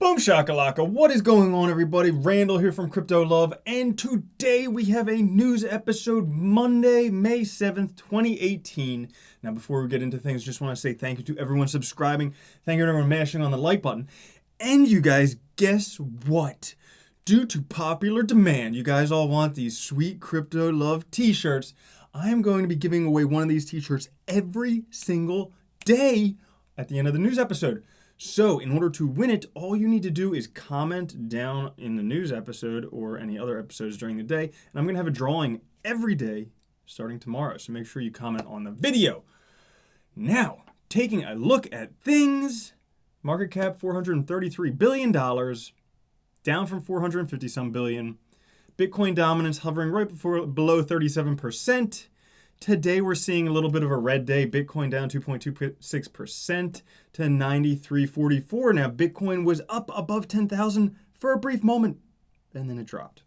Boom shakalaka, what is going on everybody? Randall here from Crypto Love, and today we have a news episode, Monday, May 7th, 2018. Now before we get into things, just want to say thank you to everyone subscribing, thank you to everyone mashing on the like button, and you guys, guess what? Due to popular demand, you guys all want these sweet Crypto Love t-shirts. I am going to be giving away one of these t-shirts every single day at the end of the news episode. So in order to win it, all you need to do is comment down in the news episode or any other episodes during the day. And I'm going to have a drawing every day starting tomorrow. So make sure you comment on the video. Now, taking a look at things, market cap $433 billion, down from 450 some billion. Bitcoin dominance hovering right below 37%. Today we're seeing a little bit of a red day. Bitcoin down 2.26% to 93.44. Now Bitcoin was up above 10,000 for a brief moment and then it dropped.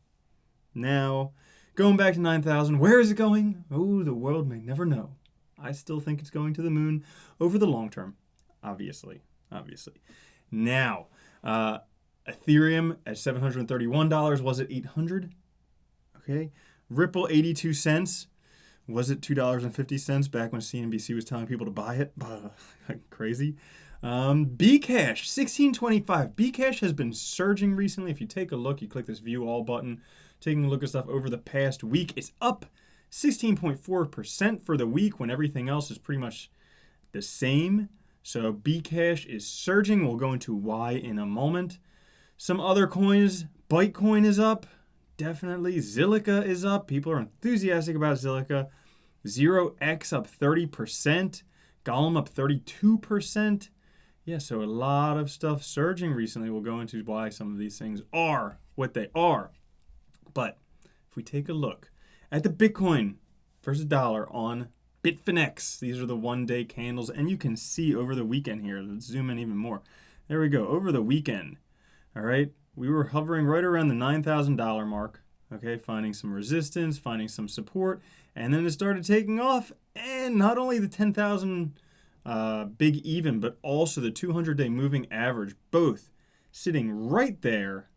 Now going back to 9,000. Where is it going? Oh, the world may never know. I still think it's going to the moon over the long term. Obviously. Now, Ethereum at $731. Was it 800? Okay. Ripple 82 cents. Was it $2.50 back when CNBC was telling people to buy it? Crazy. Bcash, $16.25. Bcash has been surging recently. If you take a look, you click this view all button, taking a look at stuff over the past week, it's up 16.4% for the week when everything else is pretty much the same. So Bcash is surging. We'll go into why in a moment. Some other coins, Bitcoin is up. Definitely. Zilliqa is up. People are enthusiastic about Zilliqa. 0x up 30%. Gollum up 32%. Yeah, so a lot of stuff surging recently. We'll go into why some of these things are what they are. But if we take a look at the Bitcoin versus dollar on Bitfinex, these are the one-day candles, and you can see over the weekend here. Let's zoom in even more. There we go. Over the weekend. All right. We were hovering right around the $9,000 mark, okay, finding some resistance, finding some support, and then it started taking off, and not only the 10,000 big even, but also the 200-day moving average, both sitting right there,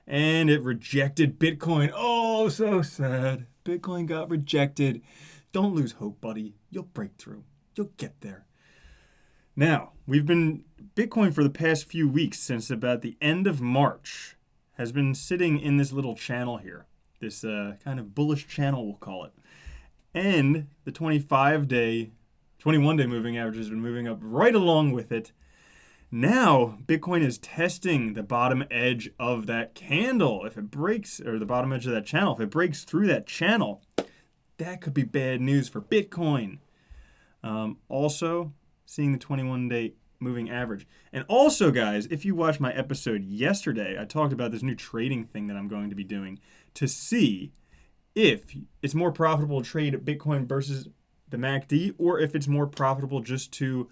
and it rejected Bitcoin. Oh, so sad. Bitcoin got rejected. Don't lose hope, buddy. You'll break through. You'll get there. Now, Bitcoin for the past few weeks, since about the end of March, has been sitting in this little channel here. This kind of bullish channel, we'll call it. And the 21-day moving average has been moving up right along with it. Now, Bitcoin is testing the bottom edge of that candle. If it breaks, or the bottom edge of that channel, if it breaks through that channel, that could be bad news for Bitcoin. Also, seeing the 21-day moving average. And also, guys, if you watched my episode yesterday, I talked about this new trading thing that I'm going to be doing to see if it's more profitable to trade Bitcoin versus the MACD, or if it's more profitable just to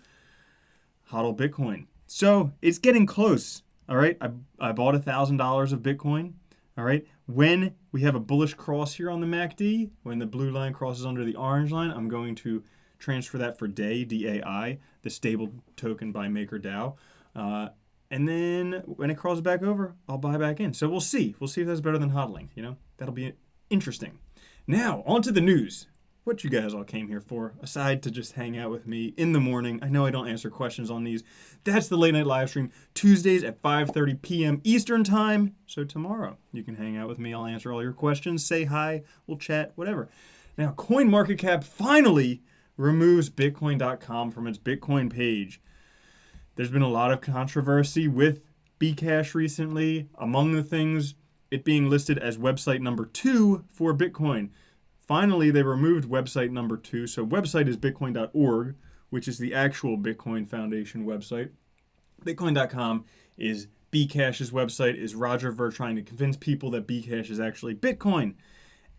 hodl Bitcoin. So it's getting close. All right. I bought $1,000 of Bitcoin. All right. When we have a bullish cross here on the MACD, when the blue line crosses under the orange line, I'm going to transfer that for DAI, the stable token by MakerDAO. And then when it crosses back over, I'll buy back in. So we'll see. We'll see if that's better than hodling. That'll be interesting. Now, on to the news. What you guys all came here for, aside to just hang out with me in the morning. I know I don't answer questions on these. That's the late night live stream, Tuesdays at 5:30 p.m. Eastern time. So tomorrow you can hang out with me. I'll answer all your questions, say hi, we'll chat, whatever. Now, CoinMarketCap finally removes Bitcoin.com from its Bitcoin page. There's been a lot of controversy with Bcash recently. Among the things, it being listed as website number 2 for Bitcoin. Finally, they removed website number 2. So website is bitcoin.org, which is the actual Bitcoin Foundation website. Bitcoin.com is Bcash's website, is Roger Ver trying to convince people that Bcash is actually Bitcoin.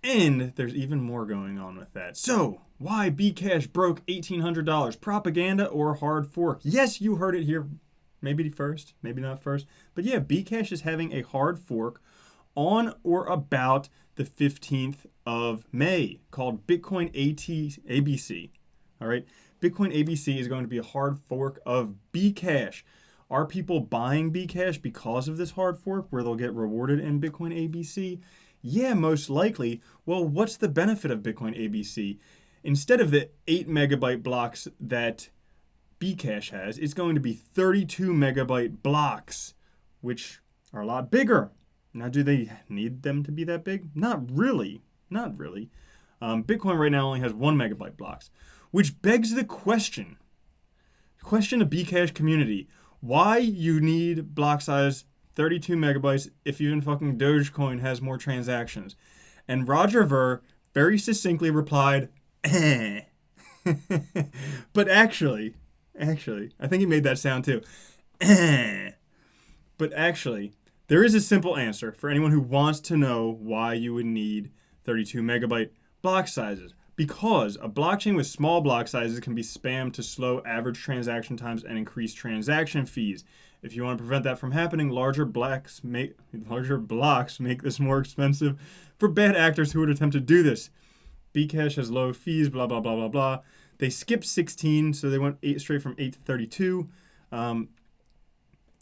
And there's even more going on with that. So, why Bcash broke $1,800? Propaganda or hard fork? Yes, you heard it here. Maybe first, maybe not first. But yeah, Bcash is having a hard fork on or about the 15th of May called Bitcoin ABC. All right. Bitcoin ABC is going to be a hard fork of Bcash. Are people buying Bcash because of this hard fork where they'll get rewarded in Bitcoin ABC? Yeah, most likely. Well, what's the benefit of Bitcoin ABC? Instead of the 8 megabyte blocks that Bcash has, it's going to be 32 megabyte blocks, which are a lot bigger. Now, do they need them to be that big? Not really. Not really. Bitcoin right now only has 1 megabyte blocks, which begs the question of Bcash community, why you need block size 32 megabytes if even fucking Dogecoin has more transactions. And Roger Ver very succinctly replied, eh. But actually, I think he made that sound too. Eh. But actually, there is a simple answer for anyone who wants to know why you would need 32 megabyte block sizes. Because a blockchain with small block sizes can be spammed to slow average transaction times and increase transaction fees. If you want to prevent that from happening, larger blocks make this more expensive for bad actors who would attempt to do this. Bcash has low fees, blah, blah, blah, blah, blah. They skipped 16, so they went straight from 8 to 32.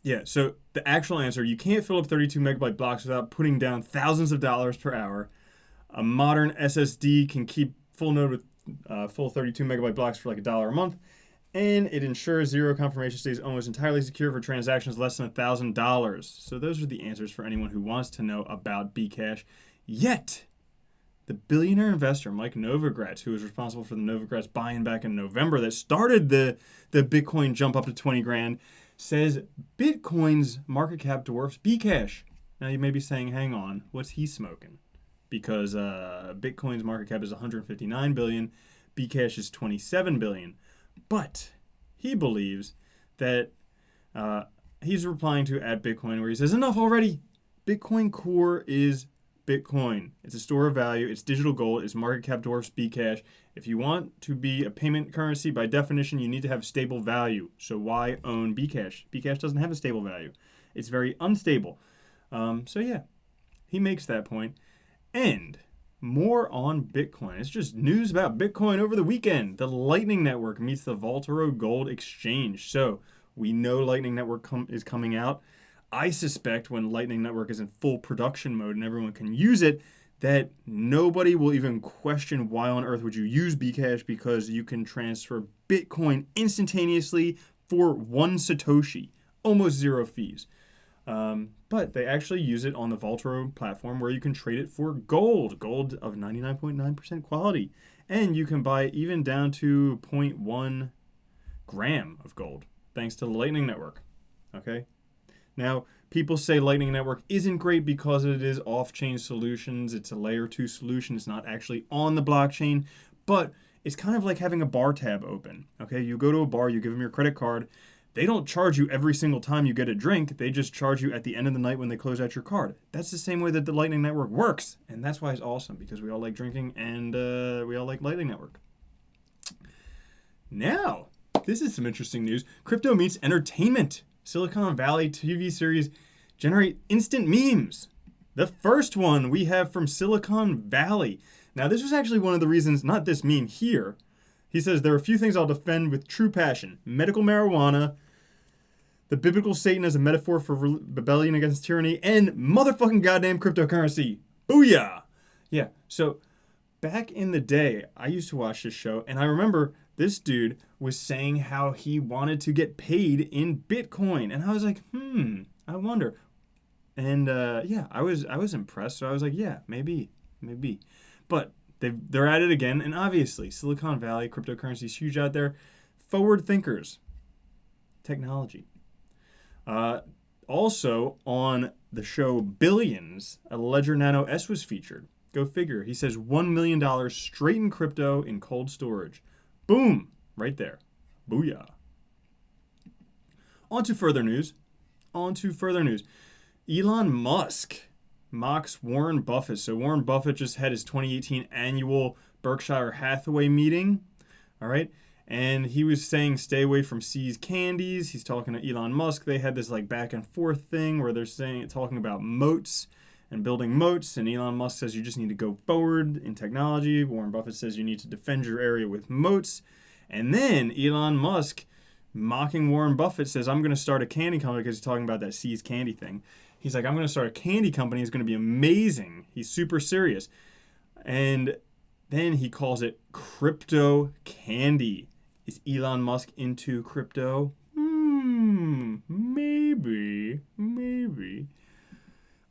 Yeah, so the actual answer, you can't fill up 32 megabyte blocks without putting down thousands of dollars per hour. A modern SSD can keep full node with full 32 megabyte blocks for like $1 a month, and it ensures zero confirmation stays almost entirely secure for transactions less than $1,000. So those are the answers for anyone who wants to know about Bcash. Yet, the billionaire investor Mike Novogratz, who was responsible for the Novogratz buy-in back in November that started the Bitcoin jump up to 20 grand, says Bitcoin's market cap dwarfs Bcash. Now you may be saying, hang on, what's he smoking? Because Bitcoin's market cap is 159 billion, Bcash is 27 billion. But he believes that he's replying to @Bitcoin where he says, enough already. Bitcoin Core is Bitcoin. It's a store of value. It's digital gold. Its market cap dwarfs Bcash. If you want to be a payment currency, by definition, you need to have stable value. So why own Bcash? Bcash doesn't have a stable value. It's very unstable. So yeah, he makes that point. And more on Bitcoin. It's just news about Bitcoin over the weekend. The Lightning Network meets the Vaultoro Gold Exchange. So we know Lightning Network is coming out. I suspect when Lightning Network is in full production mode and everyone can use it, that nobody will even question why on earth would you use Bcash, because you can transfer Bitcoin instantaneously for 1 Satoshi, almost zero fees. But they actually use it on the Vaultoro platform where you can trade it for gold of 99.9% quality. And you can buy even down to 0.1 gram of gold, thanks to the Lightning Network. Okay? Now, people say Lightning Network isn't great because it is off-chain solutions. It's a layer 2 solution. It's not actually on the blockchain, but it's kind of like having a bar tab open. Okay? You go to a bar, you give them your credit card. They don't charge you every single time you get a drink. They just charge you at the end of the night when they close out your card. That's the same way that the Lightning Network works. And that's why it's awesome, because we all like drinking and we all like Lightning Network. Now, this is some interesting news. Crypto meets entertainment. Silicon Valley TV series generate instant memes. The first one we have from Silicon Valley. Now, this was actually one of the reasons, not this meme here. He says, there are a few things I'll defend with true passion. Medical marijuana, the biblical Satan as a metaphor for rebellion against tyranny, and motherfucking goddamn cryptocurrency. Booyah! Yeah, so back in the day, I used to watch this show, and I remember this dude was saying how he wanted to get paid in Bitcoin. And I was like, I wonder. And yeah, I was impressed. So I was like, yeah, maybe. But they're at it again. And obviously, Silicon Valley, cryptocurrency is huge out there. Forward thinkers. Technology. Also, on the show Billions, a Ledger Nano S was featured. Go figure. He says $1 million straight in crypto in cold storage. Boom! Right there. Booyah. On to further news. Elon Musk mocks Warren Buffett. So Warren Buffett just had his 2018 annual Berkshire Hathaway meeting. All right. And he was saying stay away from C's candies. He's talking to Elon Musk. They had this like back and forth thing where they're talking about moats and building moats. And Elon Musk says you just need to go forward in technology. Warren Buffett says you need to defend your area with moats. And then Elon Musk mocking Warren Buffett, says, I'm going to start a candy company, because he's talking about that See's candy thing. He's like, I'm going to start a candy company. It's going to be amazing. He's super serious. And then he calls it crypto candy. Is Elon Musk into crypto? Maybe.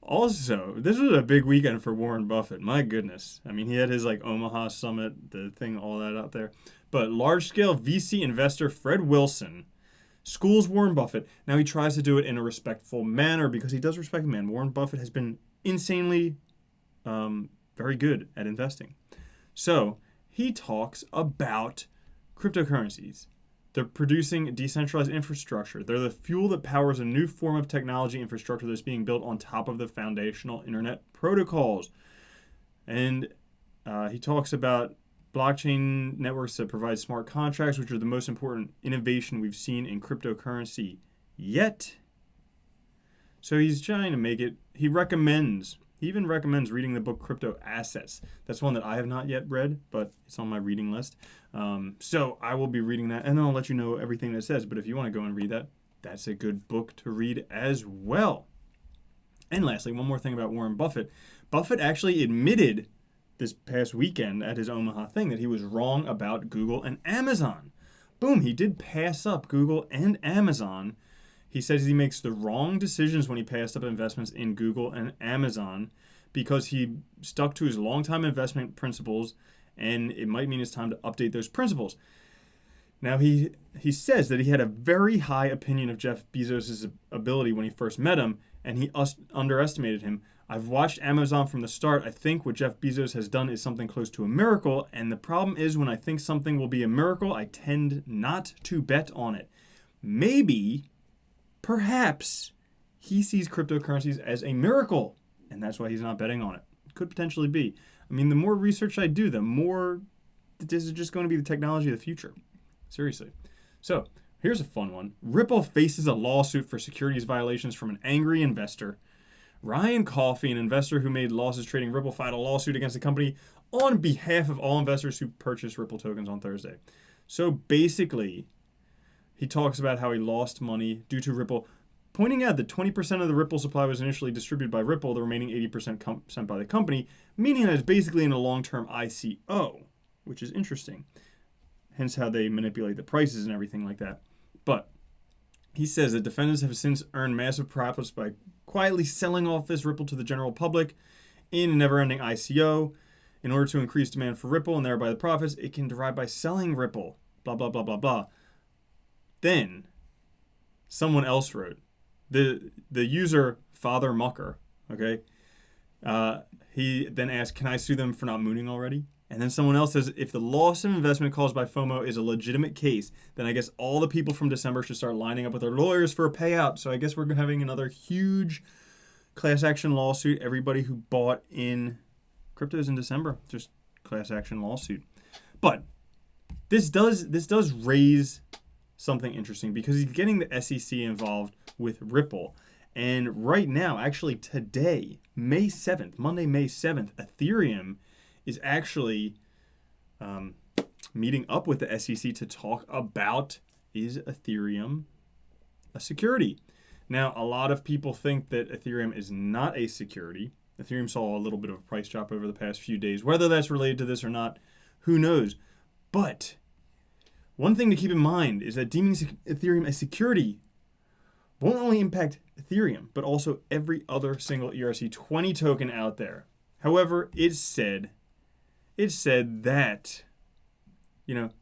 Also, this was a big weekend for Warren Buffett. My goodness. I mean, he had his Omaha summit, the thing, all that out there. But large-scale VC investor Fred Wilson schools Warren Buffett. Now he tries to do it in a respectful manner, because he does respect the man. Warren Buffett has been insanely very good at investing. So he talks about cryptocurrencies. They're producing decentralized infrastructure. They're the fuel that powers a new form of technology infrastructure that's being built on top of the foundational internet protocols. And he talks about blockchain networks that provide smart contracts, which are the most important innovation we've seen in cryptocurrency yet. So he's trying to make it, he even recommends reading the book Crypto Assets. That's one that I have not yet read, but it's on my reading list. So I will be reading that, and then I'll let you know everything that it says. But if you want to go and read that, that's a good book to read as well. And lastly, one more thing about Warren Buffett. Buffett actually admitted this past weekend at his Omaha thing that he was wrong about Google and Amazon. Boom, he did pass up Google and Amazon. He says he makes the wrong decisions when he passed up investments in Google and Amazon, because he stuck to his long-time investment principles, and it might mean it's time to update those principles. Now, he says that he had a very high opinion of Jeff Bezos' ability when he first met him, and he underestimated him. I've watched Amazon from the start. I think what Jeff Bezos has done is something close to a miracle, and the problem is when I think something will be a miracle, I tend not to bet on it. Perhaps he sees cryptocurrencies as a miracle, and that's why he's not betting on it. Could potentially be. I mean, the more research I do, the more this is just going to be the technology of the future. Seriously. So, here's a fun one. Ripple faces a lawsuit for securities violations from an angry investor. Ryan Coffey, an investor who made losses trading Ripple, filed a lawsuit against the company on behalf of all investors who purchased Ripple tokens on Thursday. So, basically, he talks about how he lost money due to Ripple, pointing out that 20% of the Ripple supply was initially distributed by Ripple, the remaining 80% sent by the company, meaning that it's basically in a long-term ICO, which is interesting. Hence how they manipulate the prices and everything like that. But he says that defendants have since earned massive profits by quietly selling off this Ripple to the general public in a never-ending ICO in order to increase demand for Ripple and thereby the profits it can derive by selling Ripple, blah, blah, blah, blah, blah. Then someone else wrote, the user Father Mucker, okay? He then asked, can I sue them for not mooning already? And then someone else says, if the loss of investment caused by FOMO is a legitimate case, then I guess all the people from December should start lining up with their lawyers for a payout. So I guess we're having another huge class action lawsuit. Everybody who bought in cryptos in December, just class action lawsuit. But this does raise something interesting, because he's getting the SEC involved with Ripple. And right now, actually today, Monday, May 7th, Ethereum is actually meeting up with the SEC to talk about, is Ethereum a security? Now, a lot of people think that Ethereum is not a security. Ethereum saw a little bit of a price drop over the past few days. Whether that's related to this or not, who knows? But one thing to keep in mind is that deeming Ethereum a security won't only impact Ethereum, but also every other single ERC20 token out there. However, it said that, that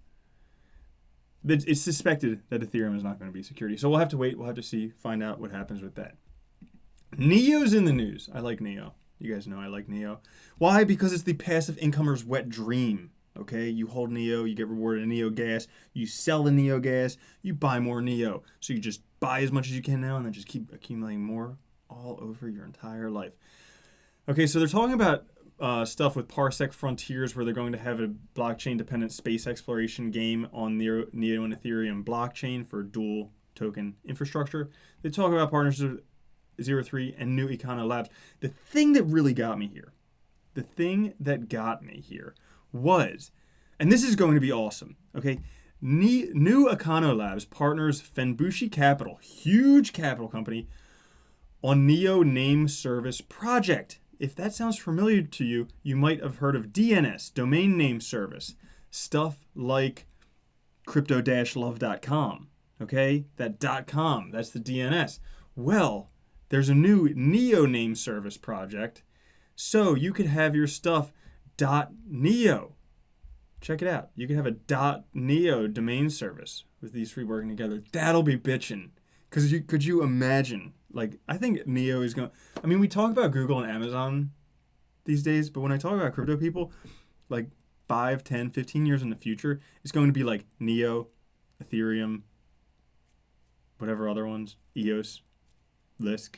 it's suspected that Ethereum is not going to be security. So we'll have to wait. We'll have to see, find out what happens with that. Neo's in the news. I like Neo. You guys know I like Neo. Why? Because it's the passive incomer's wet dream. Okay, you hold Neo, you get rewarded in Neo gas, you sell the Neo gas, you buy more Neo. So you just buy as much as you can now and then just keep accumulating more all over your entire life. Okay, so they're talking about stuff with Parsec Frontiers, where they're going to have a blockchain-dependent space exploration game on Neo and Ethereum blockchain for dual token infrastructure. They talk about partnerships with 03 and New Econo Labs. The thing that really got me here, was, and this is going to be awesome, okay? New Econo Labs partners Fenbushi Capital, huge capital company, on Neo Name Service project. If that sounds familiar to you, you might have heard of DNS, Domain Name Service. Stuff like crypto-love.com, okay? That .com, that's the DNS. Well, there's a new Neo Name Service project, so you could have your stuff .neo. Check it out. You can have a .neo domain service with these three working together. That'll be bitchin'. Because could you imagine? Like, I think Neo is going... I mean, we talk about Google and Amazon these days, but when I talk about crypto people, like 5, 10, 15 years in the future, it's going to be like Neo, Ethereum, whatever other ones, EOS, Lisk,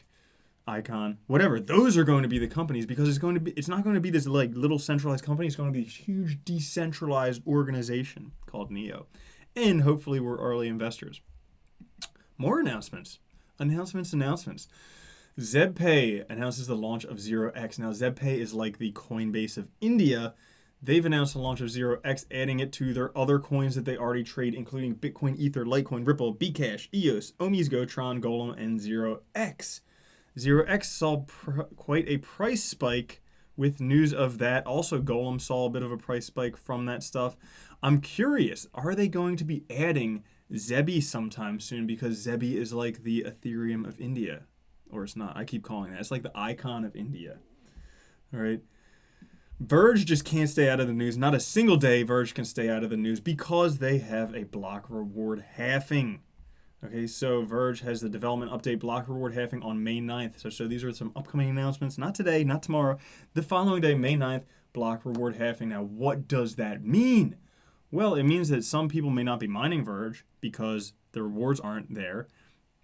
Icon, whatever. Those are going to be the companies, because it's not going to be this like little centralized company. It's going to be a huge decentralized organization called Neo. And hopefully we're early investors. More announcements. Announcements. Zebpay announces the launch of 0x. Now, Zebpay is like the Coinbase of India. They've announced the launch of 0x, adding it to their other coins that they already trade, including Bitcoin, Ether, Litecoin, Ripple, Bcash, EOS, Omi's, Tron, Golem, and 0x. 0x saw quite a price spike with news of that. Also, Golem saw a bit of a price spike from that stuff. I'm curious, are they going to be adding Zebby sometime soon? Because Zebby is like the Ethereum of India. Or it's not. I keep calling that. It's like the icon of India. All right. Verge just can't stay out of the news. Not a single day Verge can stay out of the news because they have a block reward halving. Okay, so Verge has the development update block reward halving on May 9th. So these are some upcoming announcements. Not today, not tomorrow. The following day, May 9th, block reward halving. Now, what does that mean? Well, it means that some people may not be mining Verge because the rewards aren't there.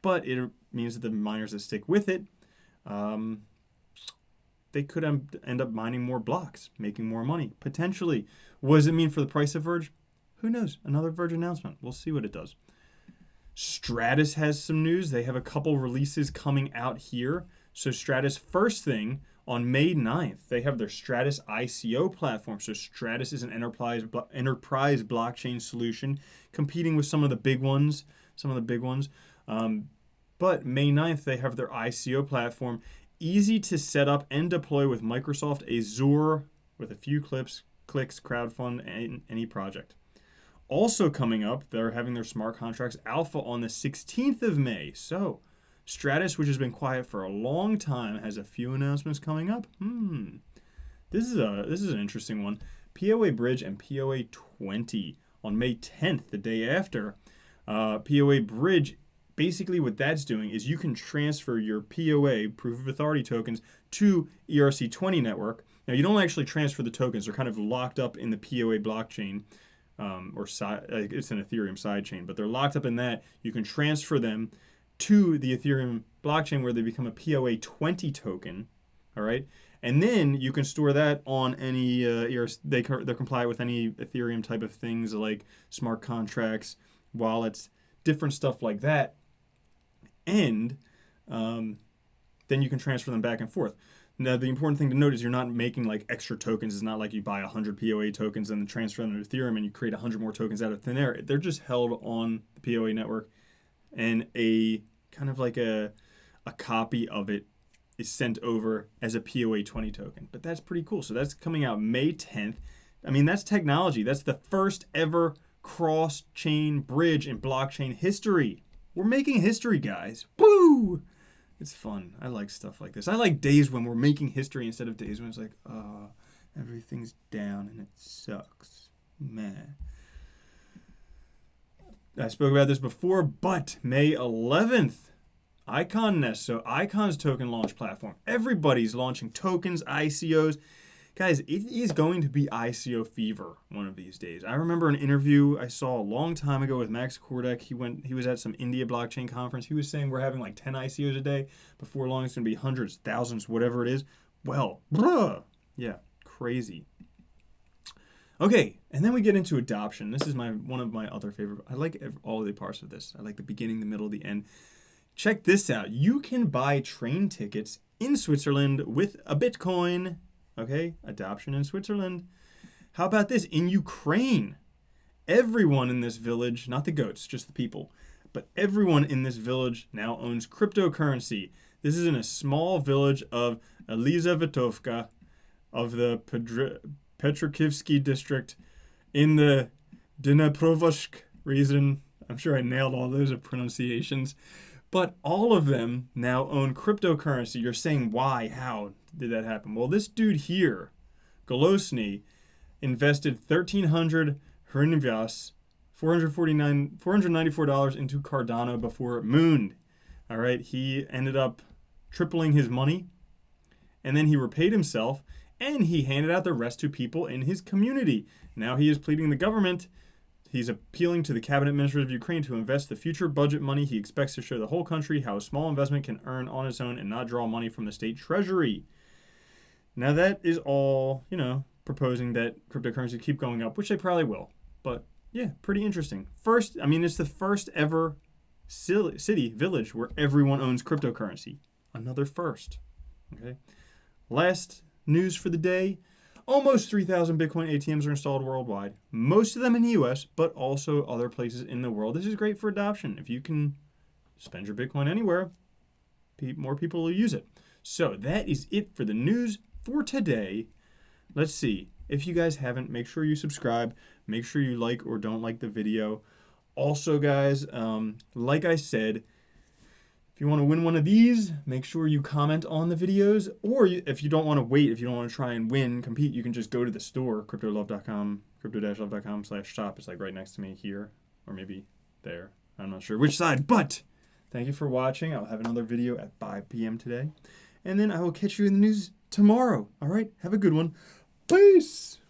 But it means that the miners that stick with it, they could end up mining more blocks, making more money, potentially. What does it mean for the price of Verge? Who knows? Another Verge announcement. We'll see what it does. STRATOS has some news. They have a couple releases coming out here. So STRATOS, first thing, on May 9th, they have their STRATOS ICO platform. So STRATOS is an enterprise blockchain solution, competing with some of the big ones. But May 9th, they have their ICO platform. Easy to set up and deploy with Microsoft Azure with a few clicks, crowdfund any project. Also coming up, they're having their smart contracts alpha on the 16th of May. So STRATOS, which has been quiet for a long time, has a few announcements coming up. This is an interesting one. POA Bridge and POA 20 on May 10th, the day after. POA Bridge, basically what that's doing is you can transfer your POA, proof of authority tokens, to ERC20 network. Now, you don't actually transfer the tokens. They're kind of locked up in the POA blockchain. It's an Ethereum sidechain, but they're locked up in that. You can transfer them to the Ethereum blockchain where they become a POA 20 token, all right? And then you can store that on any, they're compliant with any Ethereum type of things like smart contracts, wallets, different stuff like that. And then you can transfer them back and forth. Now, the important thing to note is you're not making like extra tokens. It's not like you buy 100 POA tokens and then transfer them to Ethereum and you create 100 more tokens out of thin air. They're just held on the POA network, and a kind of like a copy of it is sent over as a POA 20 token. But that's pretty cool. So that's coming out May 10th. I mean, that's technology. That's the first ever cross-chain bridge in blockchain history. We're making history, guys. Woo! It's fun. I like stuff like this. I like days when we're making history instead of days when it's like, everything's down and it sucks. Man. I spoke about this before, but May 11th, Icon Nest. So Icon's token launch platform. Everybody's launching tokens, ICOs. Guys, it is going to be ICO Fever one of these days. I remember an interview I saw a long time ago with Max Kordek. He was at some India blockchain conference. He was saying we're having like 10 ICOs a day. Before long, it's going to be hundreds, thousands, whatever it is. Well, yeah, crazy. Okay, and then we get into adoption. This is one of my other favorite. I like all of the parts of this. I like the beginning, the middle, the end. Check this out. You can buy train tickets in Switzerland with a Bitcoin. Okay, adoption in Switzerland. How about this? In Ukraine, everyone in this village, not the goats, just the people, but everyone in this village now owns cryptocurrency. This is in a small village of Elizavetovka of the Petrokivsky district in the Dnipropetrovsk region. I'm sure I nailed all those pronunciations. But all of them now own cryptocurrency. You're saying, why? How did that happen? Well, this dude here, Golosny, invested 1,300 hryvnias, $494 into Cardano before it mooned. All right, he ended up tripling his money, and then he repaid himself, and he handed out the rest to people in his community. Now he is pleading the government. He's appealing to the cabinet ministers of Ukraine to invest the future budget money. He expects to show the whole country how a small investment can earn on its own and not draw money from the state treasury. Now that is all, proposing that cryptocurrency keep going up, which they probably will. But yeah, pretty interesting. It's the first ever village where everyone owns cryptocurrency. Another first. Okay. Last news for the day. Almost 3,000 Bitcoin ATMs are installed worldwide. Most of them in the US, but also other places in the world. This is great for adoption. If you can spend your Bitcoin anywhere, more people will use it. So that is it for the news for today. Let's see. If you guys haven't, make sure you subscribe. Make sure you like or don't like the video. Also, guys, like I said, if you want to win one of these, make sure you comment on the videos. Or if you don't want to wait, if you don't want to try and compete, you can just go to the store, cryptolove.com, crypto-love.com/shop. It's like right next to me here, or maybe there. I'm not sure which side, but thank you for watching. I'll have another video at 5 p.m. today. And then I will catch you in the news tomorrow. All right? Have a good one. Peace!